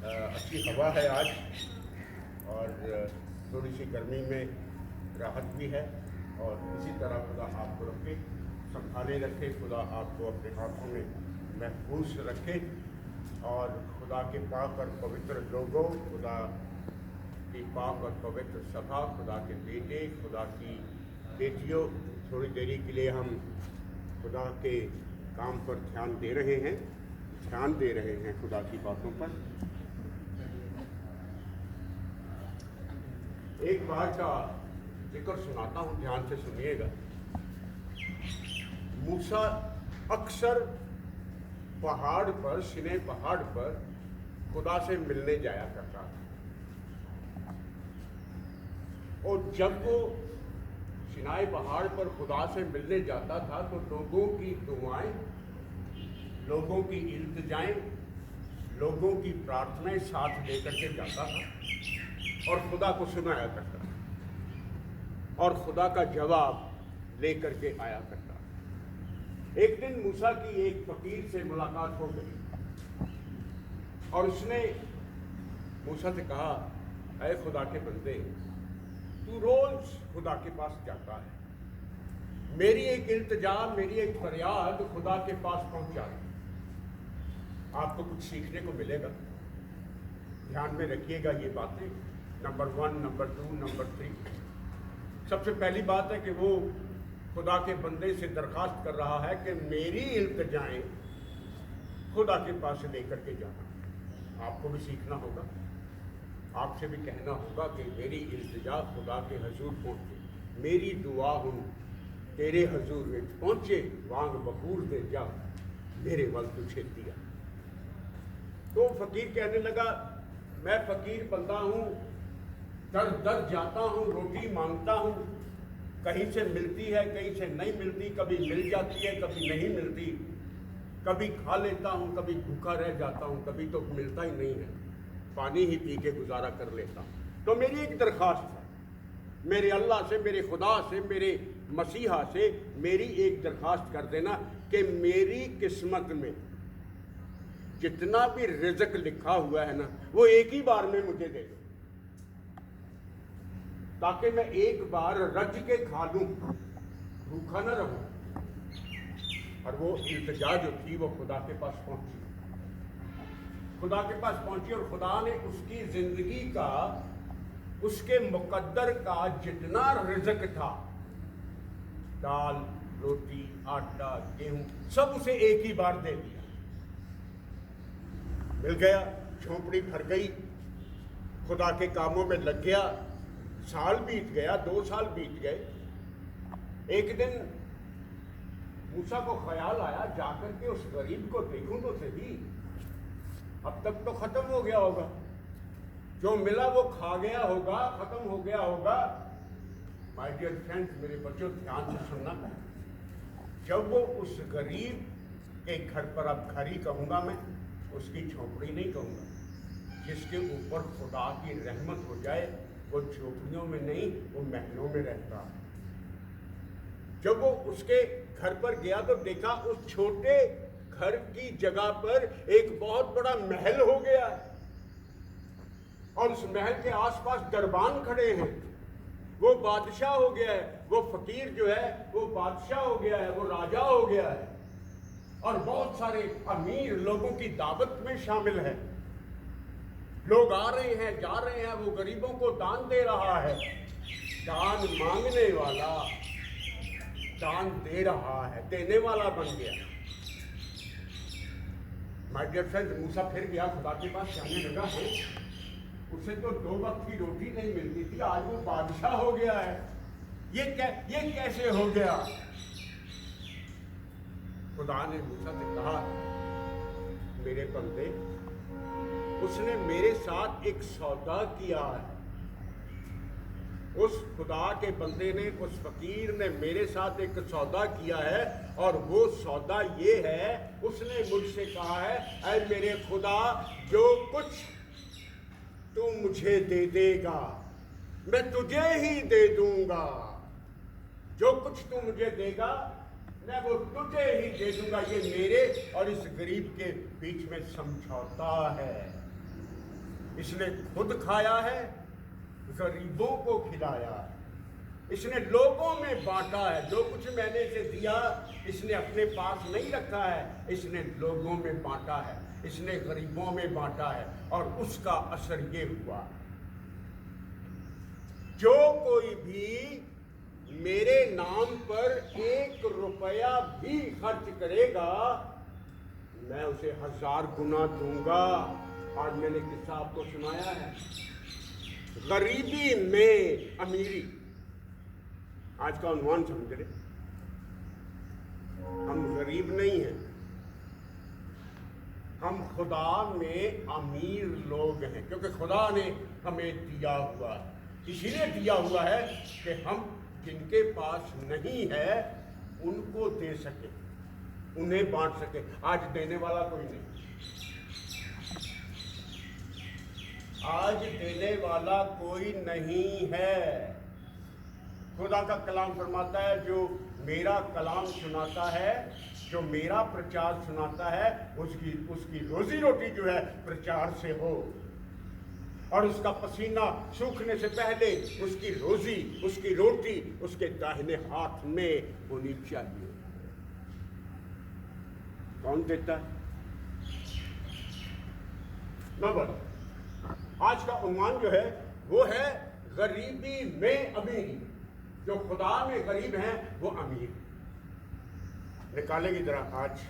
अच्छी हवा है आज और थोड़ी सी गर्मी में राहत भी है। और इसी तरह खुदा आपको रखे, संभाले रखे, खुदा आपको अपने हाथों में महफूज रखे। और खुदा के पाक और पवित्र लोगों, खुदा की पाक और पवित्र सभा, खुदा के बेटे, खुदा की बेटियों, थोड़ी देरी के लिए हम खुदा के काम पर ध्यान दे रहे हैं खुदा की बातों पर। एक बात का जिक्र सुनाता हूँ, ध्यान से सुनिएगा। मूसा अक्सर पहाड़ पर, सिनै पहाड़ पर खुदा से मिलने जाया करता था। और जब वो सिनाई पहाड़ पर खुदा से मिलने जाता था तो लोगों की दुआएं, लोगों की इल्तिजाएं, लोगों की प्रार्थनाएं साथ लेकर के जाता था और खुदा को सुनाया करता था और खुदा का जवाब लेकर के आया करता था। एक दिन मूसा की एक फकीर से मुलाकात हो गई और उसने मूसा से कहा, ऐ खुदा के बंदे, तू रोज खुदा के पास जाता है, मेरी एक इल्तिजा, मेरी एक फरियाद खुदा के पास पहुंचा है, आपको कुछ सीखने को मिलेगा। ध्यान में रखिएगा ये बातें, नंबर 1, नंबर 2, नंबर 3। सबसे पहली बात है कि वो खुदा के बंदे से दरखास्त कर रहा है कि मेरी इल्तिजाएं खुदा के पास लेकर के जाना। आपको भी सीखना होगा, आपसे भी कहना होगा कि मेरी इल्तिजा खुदा के हजूर पहुंचे, मेरी दुआ हूँ तेरे हजूर में पहुंचे, वांग बखूर दे जा मेरे वल तुझे दिया। तो फकीर कहने लगा, मैं फकीर बंदा हूँ, दर दर जाता हूँ, रोटी मांगता हूँ, कहीं से मिलती है कहीं से नहीं मिलती, कभी मिल जाती है कभी नहीं मिलती, कभी खा लेता हूँ कभी भूखा रह जाता हूँ, कभी तो मिलता ही नहीं है, पानी ही पी के गुजारा कर लेता हूँ। तो मेरी एक दरख्वास्त है, मेरे अल्लाह से, मेरे खुदा से, मेरे मसीहा से मेरी एक दरख्वास्त कर देना कि मेरी किस्मत में जितना भी रिज़्क लिखा हुआ है ना, वो एक ही बार में मुझे दे दो, ताकि मैं एक बार रज के खा लूं, भूखा न रहूं। और वो इल्तिजा जो थी वो खुदा के पास पहुंची, खुदा के पास पहुंची और खुदा ने उसकी जिंदगी का, उसके मुकद्दर का जितना रिज़्क था, दाल, रोटी, आटा, गेहूं, सब उसे एक ही बार दे दिया। मिल गया, झोंपड़ी भर गई, खुदा के कामों में लग गया। साल बीत गया, 2 साल बीत गए। एक दिन मूसा को ख्याल आया, जाकर के उस गरीब को देखूं तो सही, अब तक तो खत्म हो गया होगा, जो मिला वो खा गया होगा, खत्म हो गया होगा। माय डियर फ्रेंड्स, मेरे बच्चों ध्यान से सुनना, जब वो उस गरीब के घर पर, अब घर ही कहूँगा मैं, उसकी झोपड़ी नहीं कहूँगा, जिसके ऊपर खुदा की रहमत हो जाए, वो झोपड़ियों में नहीं, वो महलों में रहता है। जब वो उसके घर पर गया तो देखा उस छोटे घर की जगह पर एक बहुत बड़ा महल हो गया है और उस महल के आसपास दरबान खड़े हैं। वो बादशाह हो गया है, वो फकीर जो है वो बादशाह हो गया है, वो राजा हो गया है और बहुत सारे अमीर लोगों की दावत में शामिल है। लोग आ रहे हैं, जा रहे हैं, वो गरीबों को दान दे रहा है। दान मांगने वाला दान दे रहा है, देने वाला बन गया। माय डियर फ्रेंड, मूसा फिर गया खुदा के पास, कहने लगा है, उसे तो 2 वक्त की रोटी नहीं मिलती थी, आज वो बादशाह हो गया है, ये कैसे हो गया? खुदा ने मूसा से कहा, मेरे बंदे, उसने मेरे साथ एक सौदा किया है। उस खुदा के बंदे ने, उस फकीर ने मेरे साथ एक सौदा किया है और वो सौदा ये है, उसने मुझसे कहा है, ऐ मेरे खुदा, जो कुछ तू मुझे दे देगा मैं तुझे ही दे दूंगा। जो कुछ तू मुझे देगा मैं वो तुझे ही दे दूंगा। ये मेरे और इस गरीब के बीच में समझौता है। इसने खुद खाया है, गरीबों को खिलाया है, इसने लोगों में बांटा है। जो कुछ मैंने इसे दिया इसने अपने पास नहीं रखा है, इसने लोगों में बांटा है, इसने गरीबों में बांटा है, और उसका असर ये हुआ, जो कोई भी मेरे नाम पर 1 रुपया भी खर्च करेगा मैं उसे 1000 गुना दूंगा। आज मैंने किस्सा आपको सुनाया है, गरीबी में अमीरी। आज का अनुमान समझ रहे, हम गरीब नहीं हैं, हम खुदा में अमीर लोग हैं, क्योंकि खुदा ने हमें दिया हुआ है। इसीलिए दिया हुआ है कि हम जिनके पास नहीं है उनको दे सके, उन्हें बांट सके। आज देने वाला कोई नहीं, आज देने वाला कोई नहीं है। खुदा का कलाम फरमाता है, जो मेरा कलाम सुनाता है, जो मेरा प्रचार सुनाता है, उसकी रोजी रोटी जो है प्रचार से हो, और उसका पसीना सूखने से पहले उसकी रोजी, उसकी रोटी उसके दाहिने हाथ में होनी चाहिए। कौन देता है? नंबर आज का उन्वान जो है वो है गरीबी में अमीरी। जो खुदा में गरीब हैं वो अमीर। निकालेगी जरा आज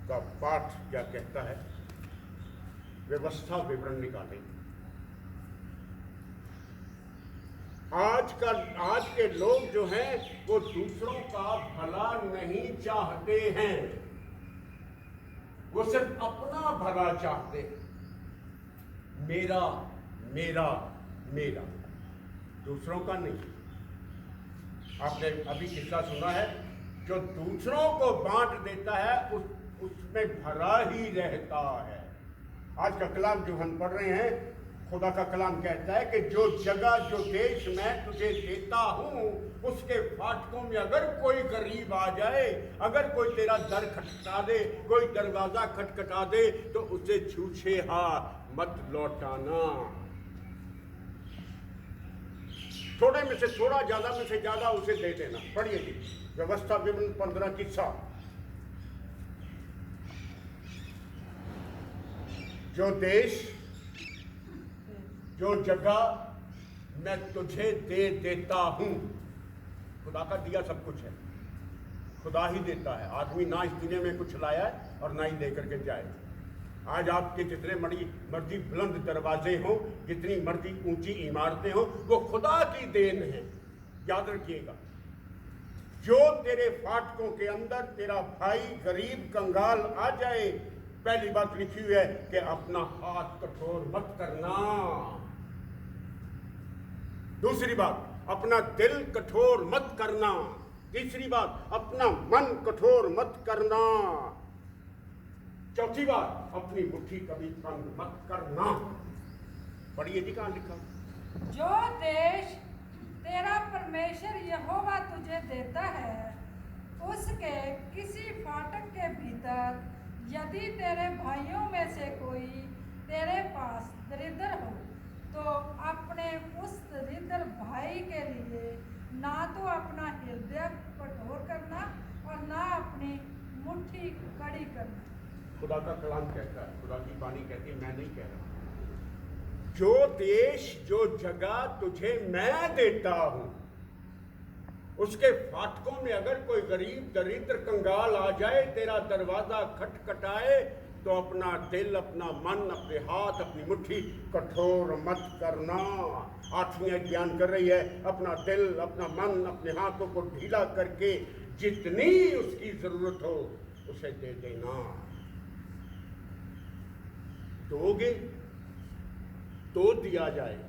का पाठ क्या कहता है, व्यवस्था विवरण निकालेंगे। आज के लोग जो हैं वो दूसरों का भला नहीं चाहते हैं, वो सिर्फ अपना भला चाहते हैं। मेरा मेरा मेरा, दूसरों का नहीं। आपने अभी किस्सा सुना है, जो दूसरों को बांट देता है उसमें भरा ही रहता है। आज का कलाम जो हम पढ़ रहे हैं, खुदा का कलाम कहता है कि जो जगह, जो देश मैं तुझे देता हूं, उसके फाटकों में अगर कोई गरीब आ जाए, अगर कोई तेरा दर खटखटा दे, कोई दरवाजा खटखटा दे, तो उसे छूछे हाथ मत लौटाना। थोड़े में से थोड़ा, ज्यादा में से ज्यादा उसे दे देना। पढ़िए जी, व्यवस्था विवरण 15 किस्सा। जो देश, जो जगह मैं तुझे दे देता हूं, खुदा का दिया सब कुछ है, खुदा ही देता है। आदमी ना इस दुनिया में कुछ लाया है और ना ही लेकर के जाए। आज आपके जितने मर्जी बुलंद दरवाजे हों, जितनी मर्जी ऊंची इमारतें हों, वो खुदा की देन है। याद रखिएगा, जो तेरे फाटकों के अंदर तेरा भाई गरीब कंगाल आ जाए, पहली बात लिखी हुई है कि अपना हाथ कठोर मत करना। दूसरी बात, अपना दिल कठोर मत करना। तीसरी बात, अपना मन कठोर मत करना। चौथी बात, अपनी मुट्ठी कभी तंग मत करना। पढ़िए जी, कहां लिखा? जो देश तेरा परमेश्वर यहोवा तुझे देता है, उसके किसी फाटक के भीतर यदि तेरे भाइयों में से कोई तेरे पास दरिद्र हो, तो अपने उस दरिद्र भाई के लिए ना तो अपना हृदय कठोर करना और ना अपनी मुट्ठी कड़ी करना। खुदा का कलाम कहता है, खुदा की बानी कहती है, मैं नहीं कह रहा। जो देश, जो जगह तुझे मैं देता हूं, उसके फाटकों में अगर कोई गरीब दरिद्र कंगाल आ जाए, तेरा दरवाजा खटखटाए, तो अपना दिल, अपना मन, अपने हाथ, अपनी मुट्ठी कठोर मत करना। आठवीं बयान कर रही है, अपना दिल, अपना मन, अपने हाथों को ढीला करके जितनी उसकी जरूरत हो उसे दे देना। दोगे तो दिया जाएगा,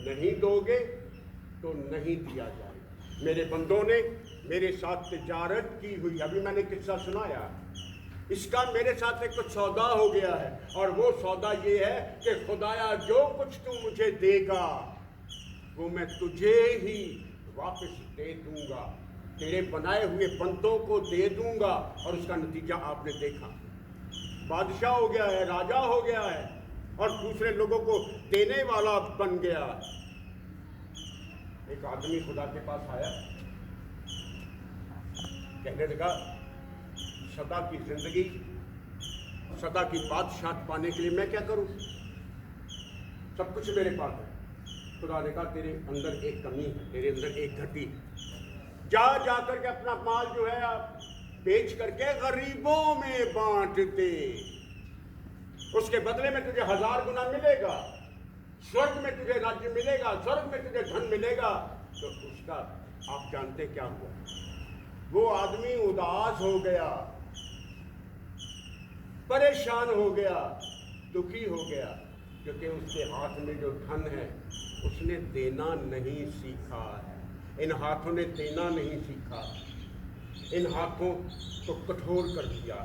नहीं दोगे तो नहीं दिया जाएगा। मेरे बंदों ने मेरे साथ तिजारत की हुई, अभी मैंने किस्सा सुनाया, इसका मेरे साथ एक कुछ सौदा हो गया है, और वो सौदा ये है कि खुदाया जो कुछ तू मुझे देगा वो मैं तुझे ही वापस दे दूंगा, तेरे बनाए हुए बंदों को दे दूंगा। और उसका नतीजा आपने देखा, बादशाह हो गया है, राजा हो गया है, और दूसरे लोगों को देने वाला बन गया। एक आदमी खुदा के पास आया, कहने लगा सदा की जिंदगी, सदा की बादशाह पाने के लिए मैं क्या करूं? सब कुछ मेरे पास है। खुदा ने कहा तेरे अंदर एक कमी है, तेरे अंदर एक घटी है। जा जाकर के अपना माल जो है आप बेच करके गरीबों में बांट दे, उसके बदले में तुझे 1000 गुना मिलेगा। स्वर्ग में तुझे राज्य मिलेगा, स्वर्ग में तुझे धन मिलेगा। तो उसका आप जानते क्या हुआ? वो आदमी उदास हो गया, परेशान हो गया, दुखी हो गया, क्योंकि उसके हाथ में जो धन है उसने देना नहीं सीखा है। इन हाथों ने देना नहीं सीखा, इन हाथों को कठोर कर दिया,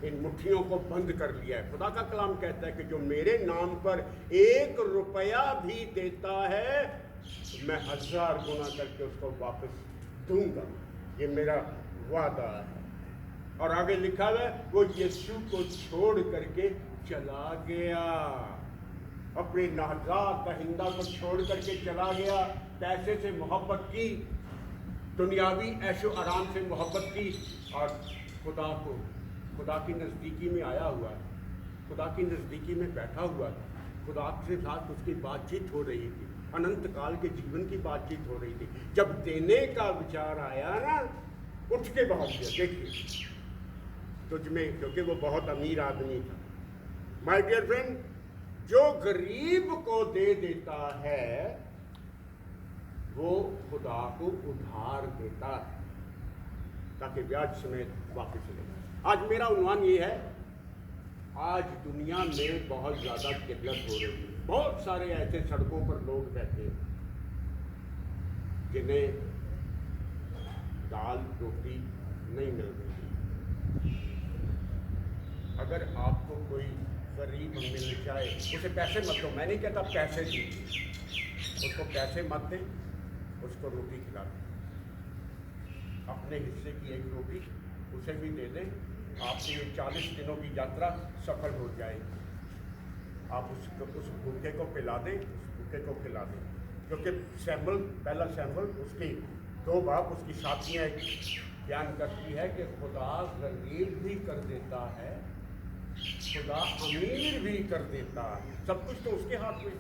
इन मुट्ठियों को बंद कर लिया है। खुदा का कलाम कहता है कि जो मेरे नाम पर 1 रुपया भी देता है मैं 1000 गुना करके उसको वापस दूंगा। ये मेरा वादा है। और आगे लिखा है वो यीशु को छोड़ करके चला गया, अपनी नाजा दहिंदा को छोड़ करके चला गया। पैसे से मोहब्बत की, दुनियावी ऐशो आराम से मोहब्बत की, और खुदा की नज़दीकी में आया हुआ है, खुदा की नज़दीकी में बैठा हुआ था। खुदा के साथ उसकी बातचीत हो रही थी, अनंत काल के जीवन की बातचीत हो रही थी। जब देने का विचार आया ना, उठ के भाग गया। देखिए तुझ में, क्योंकि वो बहुत अमीर आदमी था। माय डियर फ्रेंड, जो गरीब को दे देता है वो खुदा को उधार देता है ताकि ब्याज समेत वापस ले। आज मेरा उन्वान ये है, आज दुनिया में बहुत ज़्यादा किल्लत हो रही है। बहुत सारे ऐसे सड़कों पर लोग बैठे हैं जिन्हें दाल रोटी नहीं मिल रही। अगर आपको कोई गरीब मिल जाए, उसे पैसे मत दो, मैं नहीं कहता पैसे दीजिए, उसको पैसे मत दें, उसको रोटी खिला दें। अपने हिस्से की एक रोटी उसे भी दे दें, आपकी ये 40 दिनों की यात्रा सफल हो जाएगी। आप उस भूखे को पिला दें, उस भूखे को खिला दें। क्योंकि पहला सैम्पल उसकी 2 बाप उसकी साथियाँ बयान करती है कि खुदा गरीब भी कर देता है, खुदा अमीर भी कर देता है, सब कुछ तो उसके हाथ में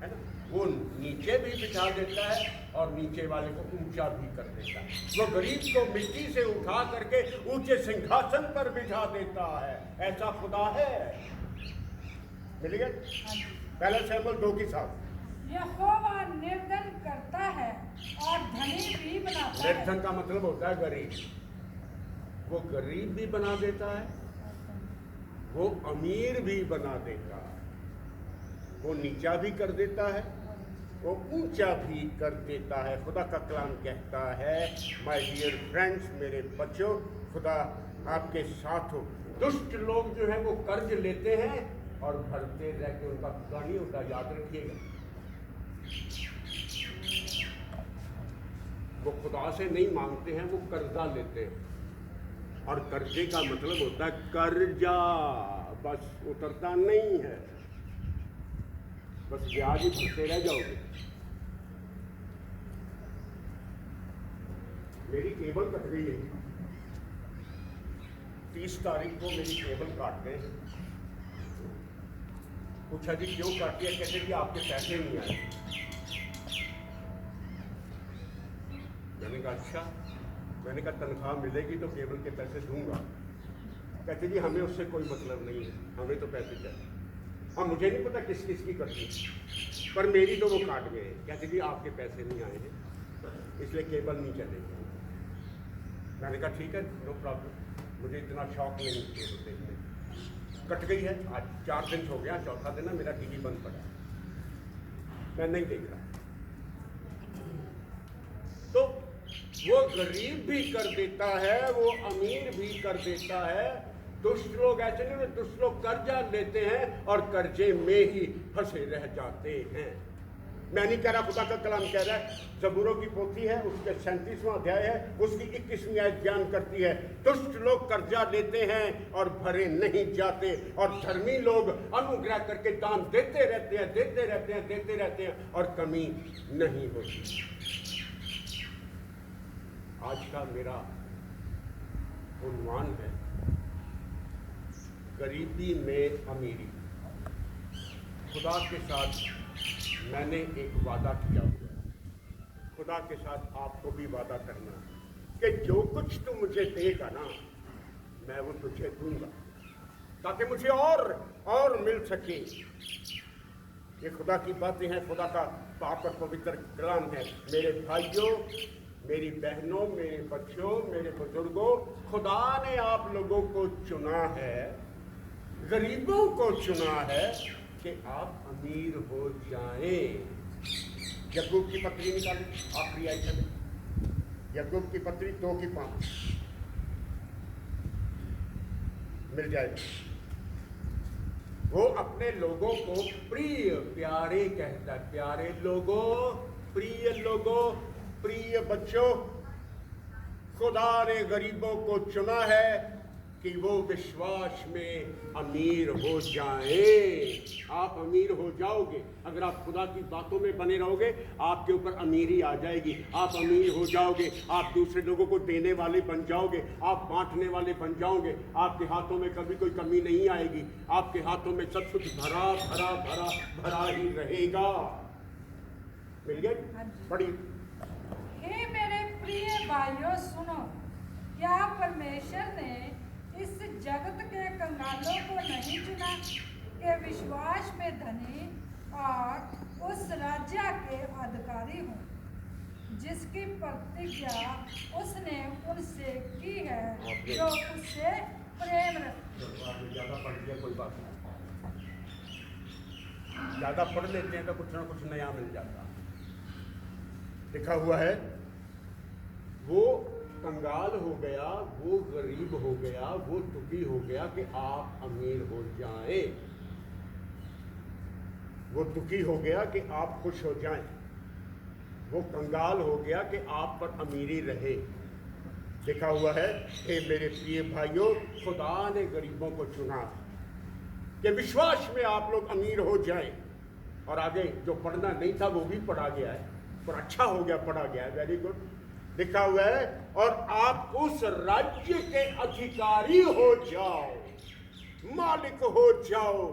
है ना। वो नीचे भी बिठा देता है और नीचे वाले को ऊंचा भी कर देता है। वो गरीब को मिट्टी से उठा करके ऊंचे सिंहासन पर बिठा देता है। ऐसा खुदा है। मिल गया पहला सैमुएल 2 की 7। यहोवा निर्धन करता है और धनी भी बनाता है। निर्धन का मतलब होता है गरीब। वो गरीब भी बना देता है, वो अमीर भी बना देता है, वो नीचा भी कर देता है, वो ऊंचा भी कर देता है। खुदा का कलाम कहता है, माय डियर फ्रेंड्स, मेरे बच्चों, खुदा आपके साथ हो। दुष्ट लोग जो है वो कर्ज लेते हैं और भरते रह के उनका खुदा नहीं होता, याद रखिएगा। वो खुदा से नहीं मांगते हैं, वो कर्जा लेते हैं। और कर्जे का मतलब होता है कर्जा, बस उतरता नहीं है, बस ब्याज ही भरते रह जाओगे। मेरी केबल कट गई है, 30 तारीख को मेरी केबल काट गए। पूछा जी क्यों काटी है? कहते कि आपके पैसे नहीं आए। मैंने कहा अच्छा। मैंने कहा तनख्वाह मिलेगी तो केबल के पैसे दूंगा। कहते जी हमें उससे कोई मतलब नहीं है, हमें तो पैसे चाहिए। हाँ, मुझे नहीं पता किस किस की कटी, पर मेरी तो वो काट गए। कहते जी आपके पैसे नहीं आए हैं, इसलिए केबल नहीं चलेगी। मैंने कहा ठीक है, नो प्रॉब्लम, मुझे इतना शौक नहीं केबल देखने। कट गई है, आज 4 दिन हो गया, चौथा दिन है मेरा टीवी बंद पड़ा, मैं नहीं देख रहा। तो वो गरीब भी कर देता है, वो अमीर भी कर देता है। दुष्ट लोग ऐसे नहीं, दुष्ट लोग कर्जा लेते हैं और कर्जे में ही फंसे रह जाते हैं। मैं नहीं कह रहा, खुदा का कलाम कह रहा है। ज़बूरों की पोथी है, उसके 37वां अध्याय है, उसकी 21वीं आयत बयान करती है, दुष्ट लोग कर्जा लेते हैं और भरे नहीं जाते, और धर्मी लोग अनुग्रह करके दान देते रहते हैं, देते रहते हैं, देते रहते हैं, और कमी नहीं होती। आज का मेरा उन्वान है गरीबी में अमीरी। खुदा के साथ मैंने एक वादा किया हुआ है, खुदा के साथ आपको भी वादा करना कि जो कुछ तू मुझे देगा ना, मैं वो तुझे दूंगा, ताकि मुझे और मिल सके। ये खुदा की बातें हैं, खुदा का पाक और पवित्र कलाम है। मेरे भाइयों, मेरी बहनों, मेरे बच्चों, मेरे बुजुर्गों, खुदा ने आप लोगों को चुना है, गरीबों को चुना है कि आप अमीर हो जाएं। याकूब की पत्री निकालें, आखिरी आयत है याकूब की पत्री 2:5 मिल जाएगी। वो अपने लोगों को प्रिय प्यारे कहता है। प्यारे लोगों, प्रिय लोगों, प्रिय बच्चों, खुदा ने गरीबों को चुना है कि वो विश्वास में अमीर हो जाएं। आप अमीर हो जाओगे अगर आप खुदा की बातों में बने रहोगे। आपके ऊपर अमीरी आ जाएगी, आप अमीर हो जाओगे, आप दूसरे लोगों को देने वाले बन जाओगे, आप बांटने वाले बन जाओगे। आपके हाथों में कभी कोई कमी नहीं आएगी, आपके हाथों में सब कुछ भरा भरा भरा भरा ही रहेगा। मिल गए? बड़ी हे मेरे प्रिय भाइयों, सुनो, क्या परमेश्वर ने इस जगत के कंगालों को नहीं चुना कि विश्वास में धनी और उस राज्य के अधिकारी हों जिसकी प्रतिज्ञा उसने उनसे की है जो उससे प्रेम रखते। ज़्यादा पढ़ लिया कोई बात नहीं, ज़्यादा पढ़ लेते हैं तो कुछ ना कुछ नया मिल जाता। लिखा हुआ है, वो कंगाल हो गया, वो गरीब हो गया, वो दुखी हो गया कि आप अमीर हो जाएं। वो दुखी हो गया कि आप खुश हो जाएं। वो कंगाल हो गया कि आप पर अमीरी रहे। लिखा हुआ है, हे मेरे प्रिय भाइयों, खुदा ने गरीबों को चुना कि विश्वास में आप लोग अमीर हो जाएं। और आगे जो पढ़ना नहीं था वो भी पढ़ा गया है, पर अच्छा हो गया, पढ़ा गया है, वेरी गुड। लिखा हुआ है, और आप उस राज्य के अधिकारी हो जाओ, मालिक हो जाओ,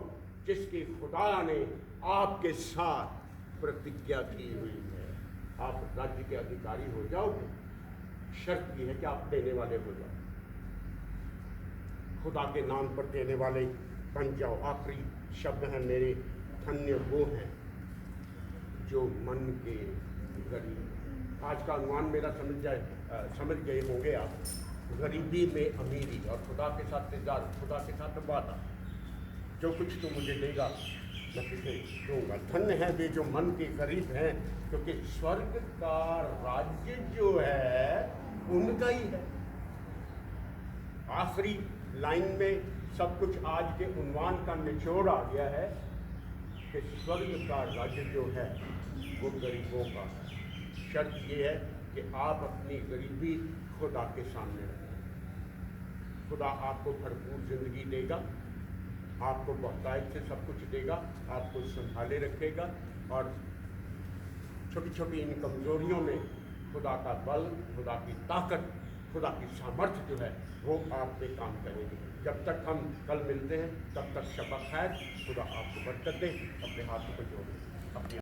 जिसकी खुदा ने आपके साथ प्रतिज्ञा की हुई है। आप राज्य के अधिकारी हो जाओगे, शर्त यह है कि आप देने वाले हो जाओ, खुदा के नाम पर देने वाले बन जाओ। आखिरी शब्द है मेरे, धन्य वो हैं जो मन के गरीब। आज का अनुमान मेरा समझ गए होंगे आप। गरीबी में अमीरी और खुदा के साथ तिजार, खुदा के साथ वादा, जो कुछ तू मुझे देगा मैं तुझे दूंगा। धन्य है वे जो मन के करीब हैं, क्योंकि स्वर्ग का राज्य जो है उनका ही है। आखिरी लाइन में सब कुछ आज के उन्वान का निचोड़ आ गया है कि स्वर्ग का राज्य जो है वो गरीबों का है। शर्त ये है कि आप अपनी गरीबी खुदा के सामने रखें। खुदा आपको भरपूर जिंदगी देगा, आपको बहुतायत से सब कुछ देगा, आपको संभाले रखेगा, और छोटी छोटी इन कमजोरियों में खुदा का बल, खुदा की ताकत, खुदा की सामर्थ्य जो है वो आप पे काम करेगी। जब तक हम कल मिलते हैं तब तक शब खैर। खुदा आपको बरकत दे। अपने हाथों को जोड़ें, अपने